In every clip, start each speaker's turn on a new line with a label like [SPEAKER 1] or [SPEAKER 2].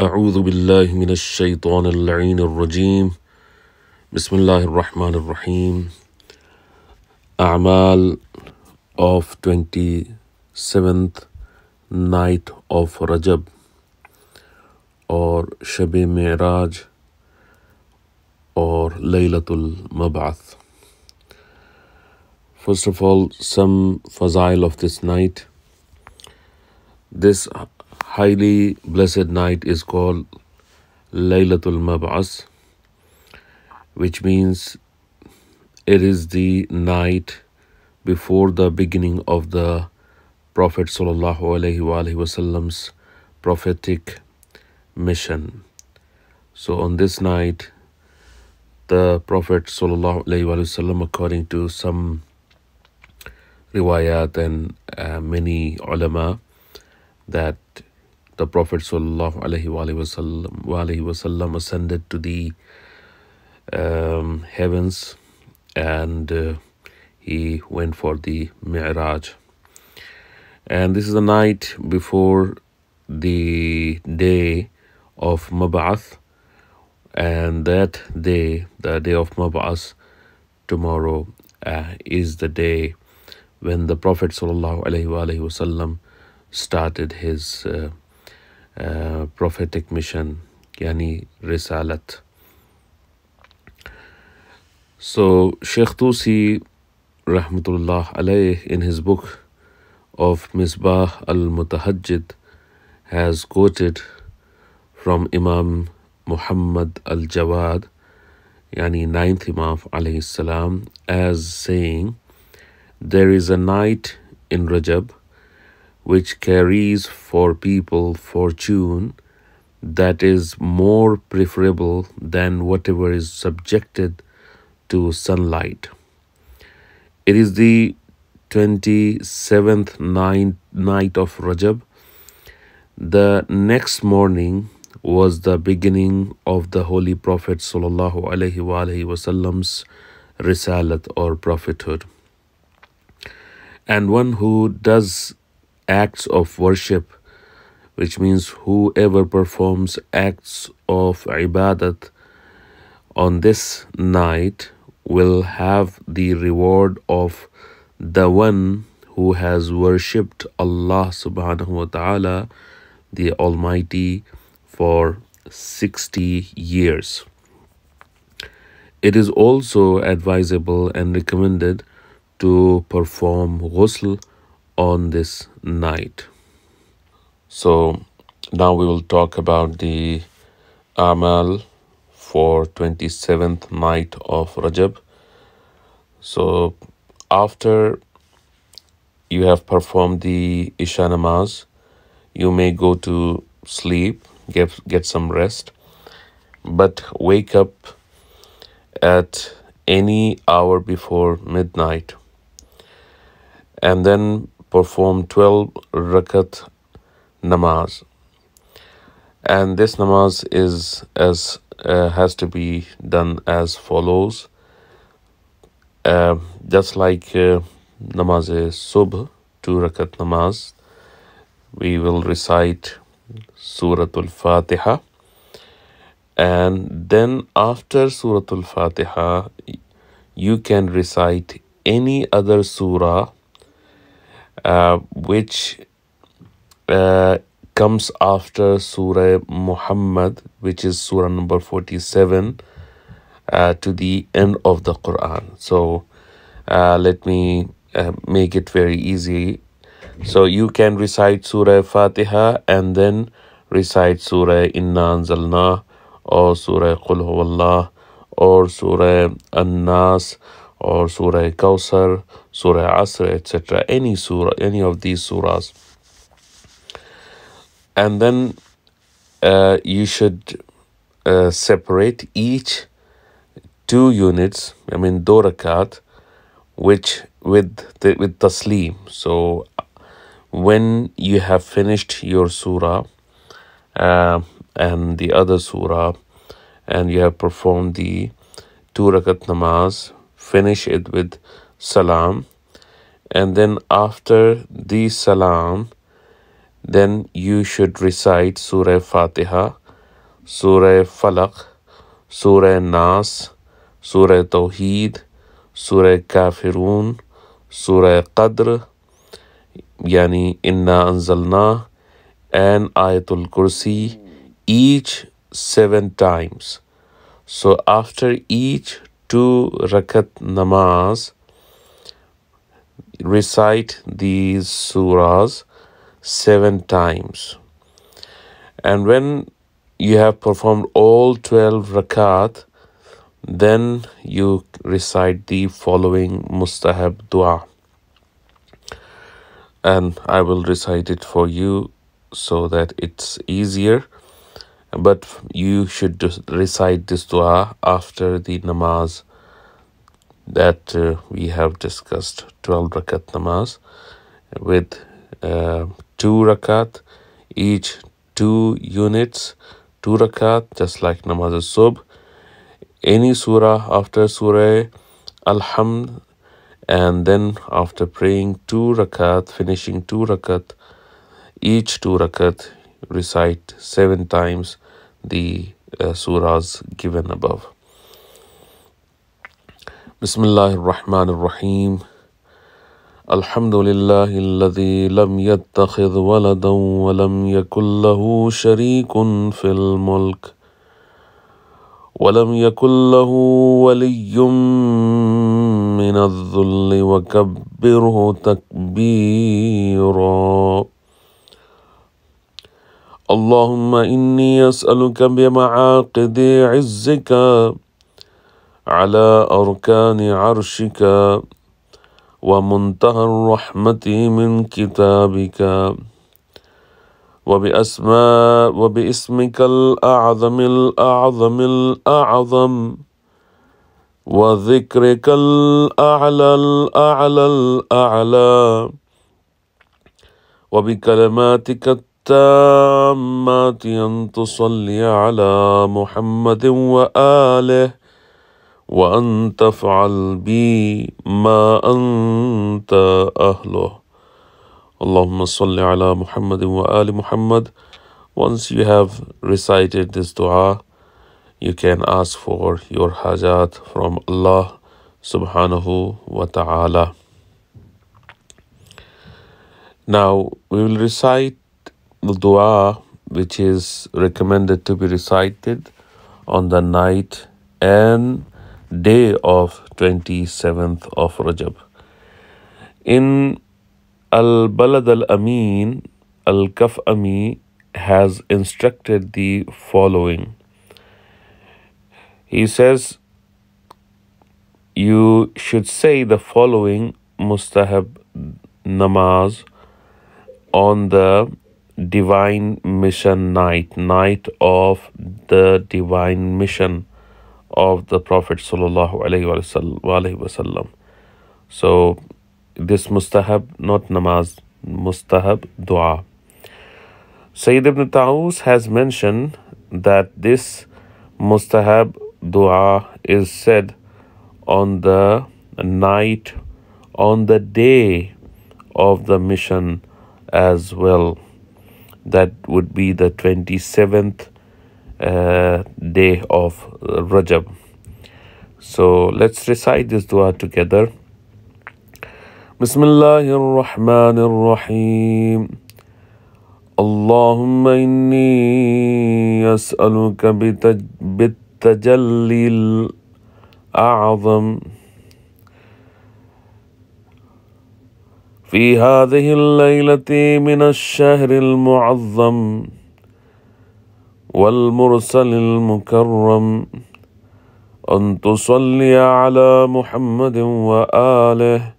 [SPEAKER 1] أعوذ بالله من الشيطان اللعين الرجيم بسم الله الرحمن الرحيم A'mal of 27th night of Rajab or Shab-e Mi'raj or Laylatul Mab'ath. First of all, some fazail of this night. This highly blessed night is called Laylatul Mab'ath, which means it is the night before the beginning of the Prophet Sallallahu Alaihi Wasallam's prophetic mission. So on this night, the Prophet Sallallahu Alaihi Wasallam, according to some riwayat and many ulama, that the Prophet Sallallahu Alaihi Wasallam ascended to the heavens and he went for the Mi'raj. And this is the night before the day of Mab'ath, and that day, the day of Mab'ath, tomorrow is the day when the Prophet Sallallahu Alaihi Wasallam started his prophetic mission, yani Risalat. So Sheikh Tusi Rahmatullah alayh in his book of Misbah al-Mutahajjid has quoted from Imam Muhammad al-Jawad, yani 9th Imam alayhi salam, as saying, there is a night in Rajab which carries for people fortune that is more preferable than whatever is subjected to sunlight. It is the 27th night of Rajab. The next morning was the beginning of the Holy Prophet Sallallahu Alaihi Wasallam's Risalat or prophethood. And one who does acts of worship, which means whoever performs acts of ibadat on this night, will have the reward of the one who has worshipped Allah subhanahu wa ta'ala, the Almighty, for 60 years. It is also advisable and recommended to perform ghusl on this night. So now we will talk about the A'mal for 27th night of Rajab. So after you have performed the Isha Namaz, you may go to sleep, get some rest, but wake up at any hour before midnight and then perform 12 rakat namaz. And this namaz is has to be done as follows. Just like namaz subh, 2 rakat namaz, we will recite Suratul Fatiha, and then after Suratul Fatiha you can recite any other surah which comes after Surah Muhammad, which is Surah number 47, to the end of the Quran. So let me make it very easy. So you can recite Surah Fatiha and then recite Surah Inna Anzalna or Surah Qul Huwallah or Surah An-Nas or Surah Kawsar, Surah Asr, etc. Any surah, any of these surahs. And then you should separate each 2 units, I mean 2 rakat, which with taslim. So when you have finished your surah and the other surah, and you have performed the 2 rakat namaz, finish it with salam, and then after the salam, then you should recite Surah Fatiha Surah Falaq, Surah Nas, Surah Tawheed, Surah Kafirun, Surah Qadr, Yani Inna Anzalna, and Ayatul Kursi, each 7 times. So after each 2 rakat namaz, recite these surahs 7 times. And when you have performed all 12 rakat, then you recite the following mustahab dua. And I will recite it for you so that it's easier. But you should just recite this dua after the namaz that we have discussed, 12 rakat namaz with 2 rakat, each 2 units, 2 rakat, just like namaz al-subh. Any surah after surah Alhamd, and then after praying 2 rakat, finishing 2 rakat, each 2 rakat, recite 7 times the surahs given above. Bismillahir Rahmanir Rahim. Alhamdulillahi alladhi lam yattakhidh waladan wa lam yakul lahu sharikun fil mulk wa lam yakul lahu waliyyun min adh-dhulli wa kabbirhu takbira. Allahumma inni as'aluka bima'aqidi 'izzika على أركان عرشك ومنتهى الرحمة من كتابك وباسمك الأعظم الأعظم الأعظم وذكرك الأعلى الأعلى الأعلى وبكلماتك التامات أن تصلي على محمد وآله وأن تفعل بي ما أنت أهله. Allahumma salli ala Muhammad wa ali Muhammad. Once you have recited this dua, you can ask for your hajat from Allah subhanahu wa ta'ala. Now we will recite the dua which is recommended to be recited on the night and day of 27th of Rajab. In Al-Balad Al-Amin, Al-Kaf'ami has instructed the following. He says, you should say the following mustahab namaz on the divine mission night of the divine mission of the Prophet sallallahu alaihi wasallam. So this mustahab, not namaz, mustahab dua. Sayyid ibn Taus has mentioned that this mustahab dua is said on the night, on the day of the mission as well. That would be the 27th day of Rajab. So let's recite this dua together. Bismillahir Rahmanir Rahim. Allahumma inni as'aluka bitajallil a'zam في هذه الليلة من الشهر المعظم والمرسل المكرم أن تصلي على محمد وآله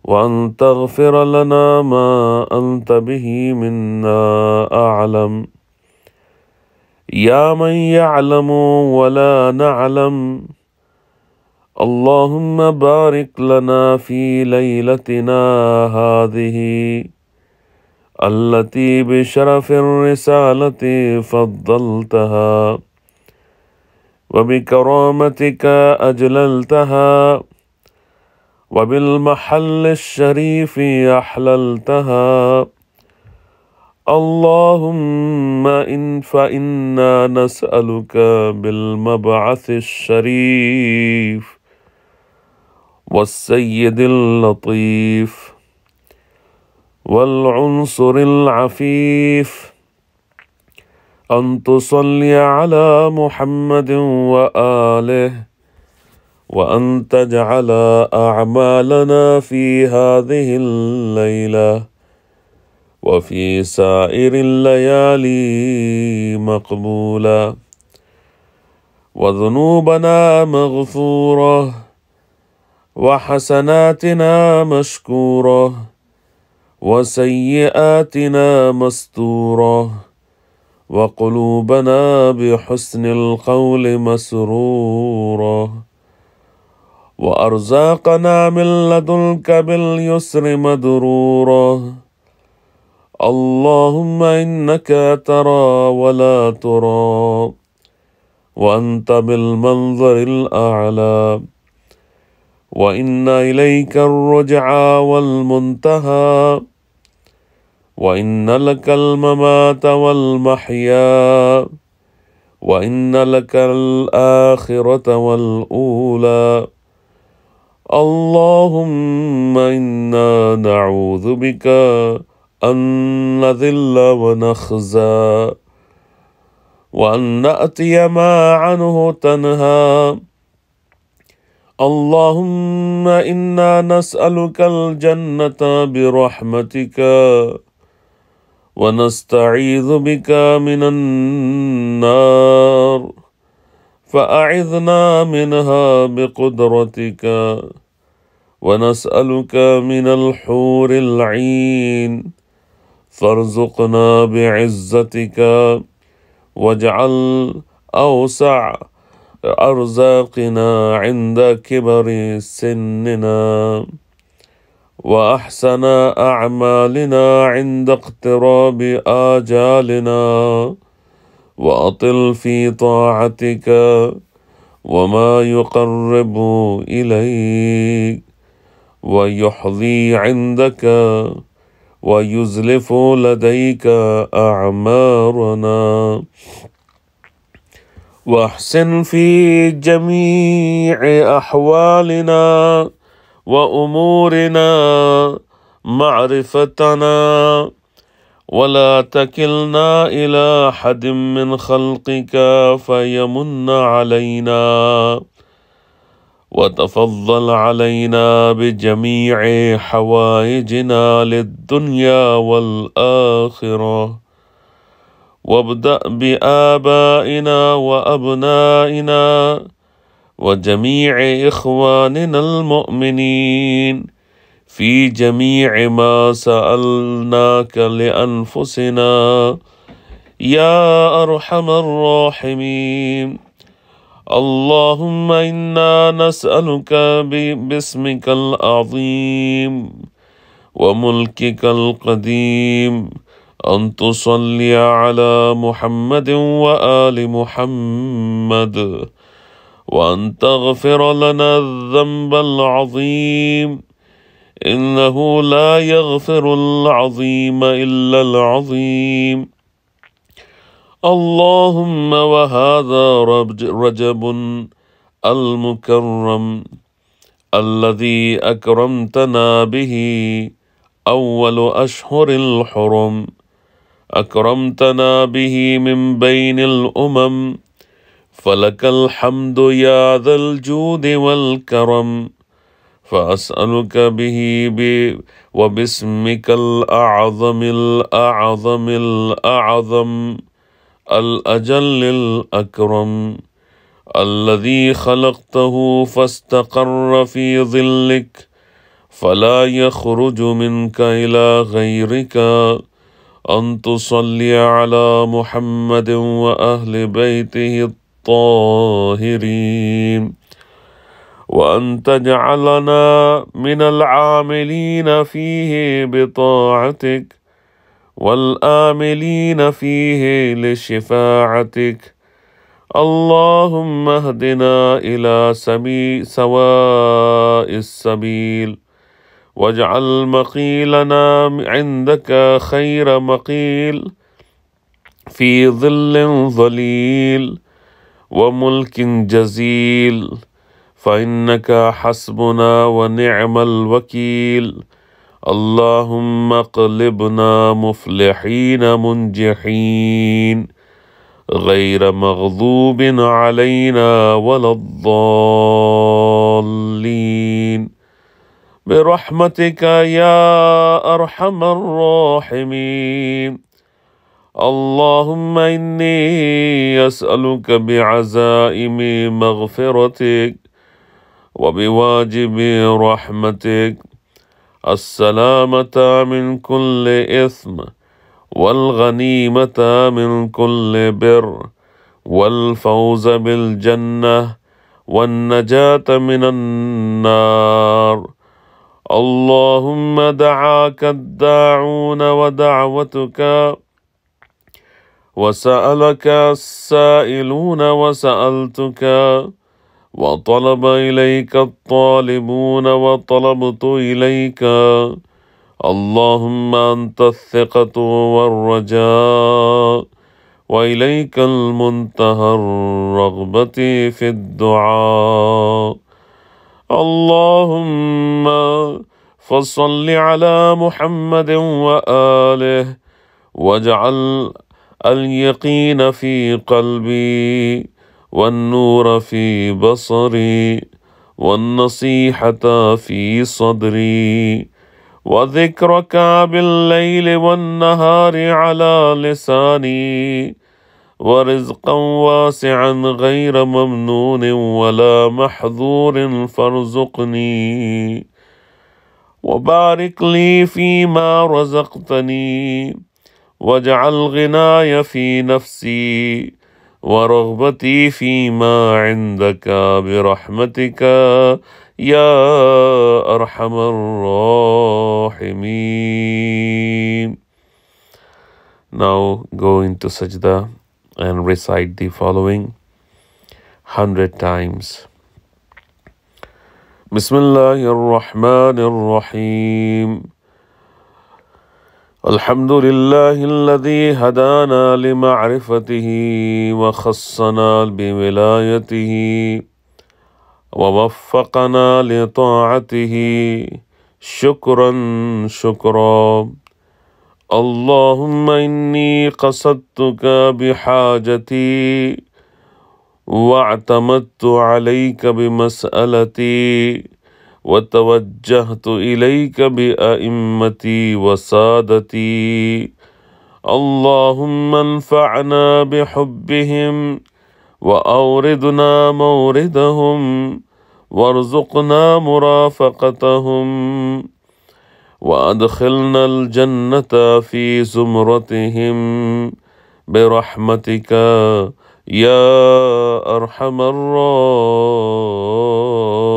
[SPEAKER 1] وأن تغفر لنا ما أنت به منا أعلم يا من يعلم ولا نعلم اللهم بارك لنا في ليلتنا هذه التي بشرف الرسالة فضلتها وبكرامتك أجللتها وبالمحل الشريف أحللتها اللهم فإنا نسألك بالمبعث الشريف والسيد اللطيف والعنصر العفيف أن تصلي على محمد وآله، وأن تجعل أعمالنا في هذه الليلة وفي سائر الليالي مقبولة، وذنوبنا مغفورة، وحسناتنا مشكورة، وسيئاتنا مستورة، وقلوبنا بحسن القول مسرورة، وأرزاقنا من لدنك باليسر مدرورة. اللهم إنك ترى ولا ترى، وأنت بالمنظر الأعلى، وإن إليك الرجعى والمنتهى، وإن لك الممات والمحيا، وإن لك الآخرة والأولى. اللهم إنا نعوذ بك أن نذل ونخزى، وأن نأتي ما عنه تنهى. اللهم إنا نسألك الجنة برحمتك، ونستعيذ بك من النار، فأعذنا منها بقدرتك. ونسألك من الحور العين، فارزقنا بعزتك، واجعل أوسع أرزاقنا عند كبر سننا، وأحسن أعمالنا عند اقتراب آجالنا، وأطل في طاعتك وما يقرب إليك، ويحظي عندك ويزلف لديك أعمارنا. واحسن في جميع أحوالنا وأمورنا معرفتنا، ولا تكلنا إلى أحد من خلقك فيمن علينا، وتفضل علينا بجميع حوائجنا للدنيا والآخرة. وابدأ بآبائنا وأبنائنا وجميع إخواننا المؤمنين في جميع ما سألناك لأنفسنا يا أرحم الراحمين. اللهم إنا نسألك باسمك العظيم وملكك القديم أن تصلي على محمد وآل محمد، وأن تغفر لنا الذنب العظيم، إنه لا يغفر العظيم إلا العظيم. اللهم وهذا رجب المكرم الذي أكرمتنا به، أول أشهر الحرم، أكرمتنا به من بين الأمم، فلك الحمد يا ذا الجود والكرم. فأسألك به وباسمك الأعظم الأعظم الأعظم الأجل الأكرم، الذي خلقته فاستقر في ظلك فلا يخرج منك إلى غيرك، أن تصلي على محمد وأهل بيته الطاهرين، وأن تجعلنا من العاملين فيه بطاعتك، والآملين فيه لشفاعتك. اللهم اهدنا إلى سواء السبيل، واجعل مقيلنا عندك خير مقيل في ظل ظليل وملك جزيل، فإنك حسبنا ونعم الوكيل. اللهم اقلبنا مفلحين منجحين غير مغضوب علينا ولا الضالين، برحمتك يا أرحم الراحمين. اللهم إني أسألك بعزائم مغفرتك وبواجب رحمتك السلامة من كل إثم، والغنيمة من كل بر، والفوز بالجنة، والنجاة من النار. اللهم دعاك الداعون ودعوتك، وسألك السائلون وسألتك، وطلب إليك الطالبون وطلبت إليك. اللهم أنت الثقة والرجاء، وإليك المنتهى الرغبة في الدعاء. اللهم فصل على محمد وآله، واجعل اليقين في قلبي، والنور في بصري، والنصيحة في صدري، وذكرك بالليل والنهار على لساني، ورزقا واسعا غير ممنون ولا محظور فارزقني، وبارك لي فيما رزقتني، واجعل غناي في نفسي، ورغبتي فيما عندك، برحمتك يا أرحم الراحمين. Now go into sajda and recite the following 100 times. Bismillahir Rahmanir Rahim. الحمد لله الذي هدانا لمعرفته وخصنا بولايته ووفقنا لطاعته، شكرا شكرا. اللهم إني قصدتك بحاجتي، واعتمدت عليك بمسألتي، وتوجهت إليك بأئمتي وسادتي. اللهم انفعنا بحبهم، وأوردنا موردهم، وارزقنا مرافقتهم، وأدخلنا الجنة في زمرتهم برحمتك يا أرحم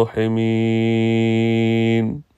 [SPEAKER 1] الراحمين.